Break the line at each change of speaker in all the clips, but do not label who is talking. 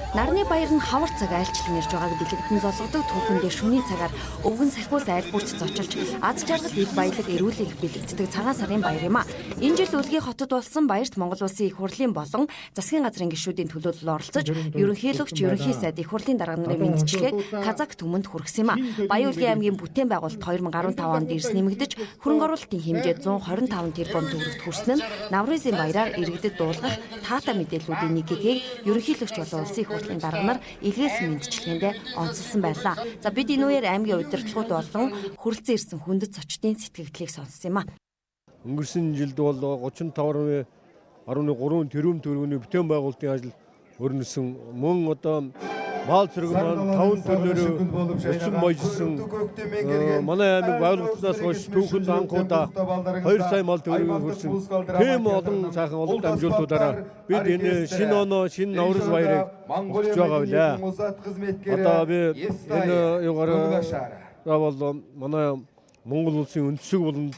Нарны баяр нь хавар цаг айлчлан ирж байгааг бэлэгдэн золгодог түүхэндээ шөнийн цагаар өвгөн сахиус айл бүрт зочилж аз жаргал ив баялаг эрүүлэг бэлэгддэг цагаан сарын баяр юм а. Энэ жил Үлгий хотод болсон баярт Монгол Улсын их хурлын болон засгийн газрын гишүүдийн төлөөлөл оролцож ерөнхийлөгч ерөнхий сайд их хурлын дарга нарын мэдчилгээг Казак түмэнд хүргэсэн юм а. Баян Үлгийн аймгийн бүтээн байгуулалт 2015 онд эрс нэмэгдэж хөрөнгө оруулалтын хэмжээ 125 тэрбум төгрөгт хүрсэн нь Навризын баяраар иргэдэд дуулгах таата мэдээллүүдийн нэгийг ерөнхийлөгч болон улсын их хурлын дарга нар илгээс мэдчилгээндээ онцлсан байлаа. За бид энэ үеэр аймгийн удирдлагууд болон хүрэлцэн ирсэн хүндэт зочдын сэтгэгдлийг сонссон юм а.
Өнгөрсөн жилд бол 35.3 тэрбум төгрөгийн бүтээн байгуулалтын ажил өрнөсөн. Мөн одоо мал зэрэг маань 5 төлөөрөө өсөн бойжсон. Манай аймаг байгууллагаас хойш түүхэнд анхудаа 2 сая мал төгрөгийг хүрсэн. Тийм олон сайхан олон дамжуултуудаараа бид энэ шинэ оноо, шинэ Наврыз баярыг өгч байгаа билээ. Одоо би энэ югаар бол манай Монгол улсын өнцөг болонд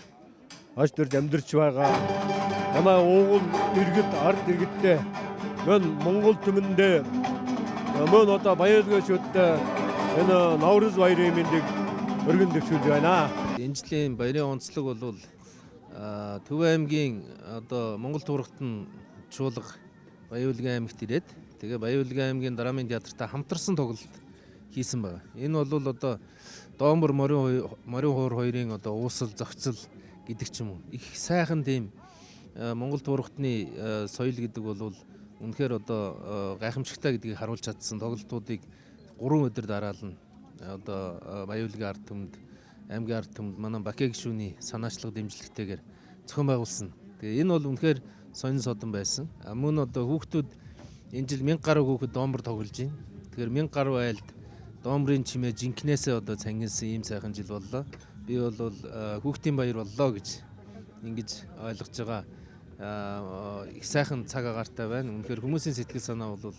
аж төрж амьдарч байгаа. Манай уугуул иргэд ард иргэдтэй мөн Монгол түмэндээ мөн одоо баяргашуудтай энэ Наврыз баярын мэндийг өргөн дэвшүүлж байна.
Энэ жилийн баярын онцлог бол Төв аймгийн одоо Монгол туурхтан чуулга Баян Үлгийн аймагт ирээд тэгээ Баян Үлгийн аймгийн драмын театртай хамтарсан тоглолт хийсэн байна. Энэ бол одоо Доомбор морин хуур хоёрын одоо уусал зохицол гэдэг ч юм уу. Их сайхан тийм Монгол туурхтны соёл гэдэг бол үнэхээр одоо гайхамшигтай гэдгийг харуулж чадсан тоглолтуудыг 3 өдөр дараална. Одоо Баян Үлгийн ард түмэнд, аймгийн ард түмэнд манай Бакей гишүүний санаачлага дэмжлэгтэйгээр зохион байгуулсан. Тэгээ энэ бол үнэхээр сонин содон байсан. Мөн одоо хүүхдүүд энэ жил 1000 гаруй хүүхэд доомбор тоглож байна. Тэгэхээр 1000 гаруй айлд доомрын чимээ жинкнээсээ одоо цангилсан ийм сайхан жил боллоо. Би бол хүүхдийн баяр боллоо гэж ингэж ойлгож байгаа. Их сайхан цаг агаартай байна. Үнэхээр хүмүүсийн сэтгэл санаа бол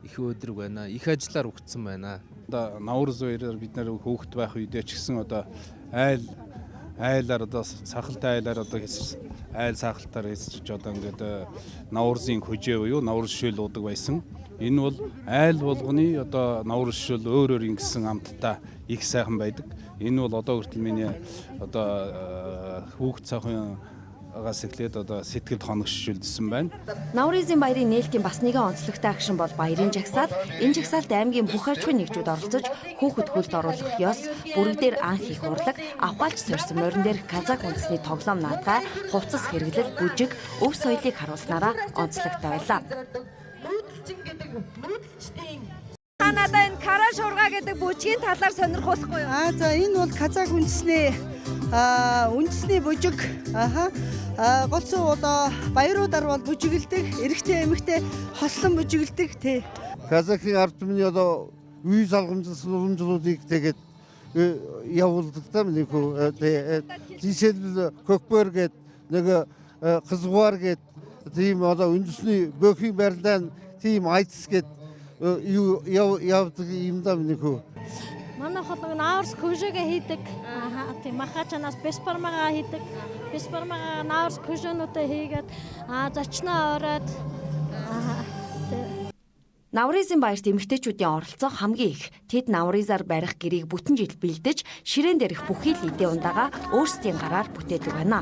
их өдрөг байна. Их ажиллаар өгцсөн байна.
Одоо Наврыз баяраар бид нэр хөөхт байх үедээ ч гэсэн одоо айлаар одоо сахалтай айлаар одоо айл сахалтаар хэсэж одоо ингээд Наврызын хөжөө буюу Наврыз шөл уудаг байсан. Энэ бол айл болгоны одоо Наврыз шөл өөр ингэсэн амттай их сайхан байдаг. Энэ бол одоо хүртэл миний одоо хүүхд цаахан эхлээд одоо сэтгэлд хоногшүүлсэн байна.
Навризын баярын нээлтийн бас нэгэн онцлогтой агшин бол баярын жагсаал. Энэ жагсаалд аймгийн бүх аж ахуйн нэгжүүд оролцож хүүхэд хөлд оруулах ёс, бүрэг дээр анх их урлаг, авахалж сорьсон морин дээр Казак үндэсний тоглоом наадгай, хувцас хэрэглэл, бүжиг, өв соёлыг харуулснараа онцлогтой байлаа.
Надад энэ кара шуурга гэдэг бүжгийн талаар сонирхуулахгүй юу?
За энэ бол Казак үндэсний бүжиг. Голцоо одоо баяруудаар бол бүжиглдэг, эрэгтэй эмэгтэй хослон бүжиглдэг тий.
Казакийн ард түмний одоо үе салгамжлсан уламжлалуудыг тэгээд явуулдаг юм нэг жишээлбэл Көкбөр гээд нэг Қызгуар гээд тийм одоо үндэсний бөхийн барилдаан тийм айцс гээд явдаг юм да нэг хөө.
Манай хот нэг Наврыз көжөгээ хийдэг. Тийм махачанаас беспармагаа хийдэг. Беспармагаа Наврыз көжөөнүүтэй хийгээд зочноо ороод
Навризын баярт эмэгтэйчүүдийн оролцоо хамгийн их. Тэд Навризаар барих гэрийг бүтэн жил бэлдэж, ширээн дээрх бүхий л эдээ ундагаа өөрсдийн гараар бүтээдэг байна.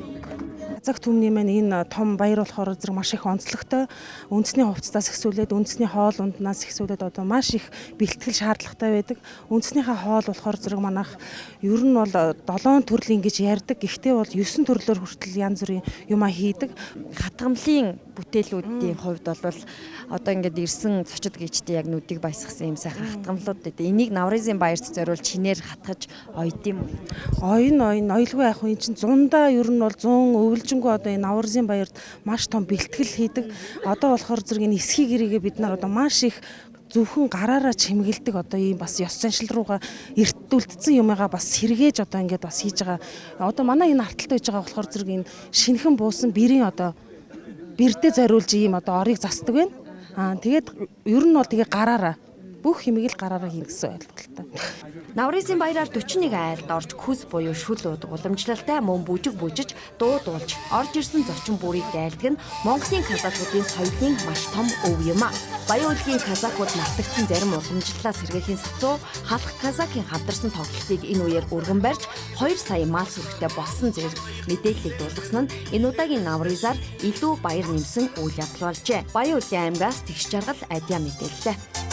Казак түмний маань энэ том баяр болохоор зэрэг маш их онцлогтой. Үндэсний хувцастаас эхсүүлээд үндэсний хоол унднаас эхсүүлээд одоо маш их бэлтгэл шаардлагатай байдаг. Үндэснийхээ хоол болохоор зэрэг манайх ер нь бол 7 төрлийн гэж ярьдаг. Гэхдээ бол 9 төрлөөр хүртэл янз бүрийн юмаа хийдэг.
Хатгамлын бүтээлүүдийн хувьд бол одоо ингээд ирсэн зочид гişтэй яг нүдийг баясгасан юм сайхан хатгамлууд дээ. Энийг Навризын баярт зориулж чинээр хатгаж ойд юм.
Ойн ойлгүй яг энэ чинь зундаа ер нь бол 100 өвлжингөө одоо энэ Навризын баярт маш том бэлтгэл хийдэг. Одоо болохоор зэрэг энэ эсхий гэрээгээ бид нар одоо маш их зөвхөн гараараа чимгэлдэг одоо ийм бас ёс заншил руугаа эртдүүлдсэн юмгаа бас сэргээж одоо ингээд бас хийж байгаа. Одоо манай энэ арталт байж байгаа болохоор зэрэг энэ шинхэн буусан бэрийн одоо бэрдээ зориулж ийм одоо орыг засдаг байна. Тэгээд ер нь бол тэгээ гараараа бүх хэмээл гараараа хийнэ гэсэн ойлголттой.
Навризын баяраар 41 айлд орж күс буюу шүл уудаг уламжлалтай мөн бүжиг бүжиж, дуу дуулж, орж ирсэн зочин бүрийг дайлдаг нь Монголын казакуудын соёлын маш том өв юм а. Баян улгийн казакууд мартагдсан зарим уламжлалаа сэргээхийн сацуу халах казакийн хамтарсан тоглолтыг энэ үеэр өргөн барьж 2 сая мал сүрэгтэй болсон зэрэг мэдээллийг дуулгасан нь энэ удаагийн Навризаар илүү баяр нэмсэн үйл явдал болжээ. Баян улгийн аймгаас тэгш жаргал адиа мэдээллээ.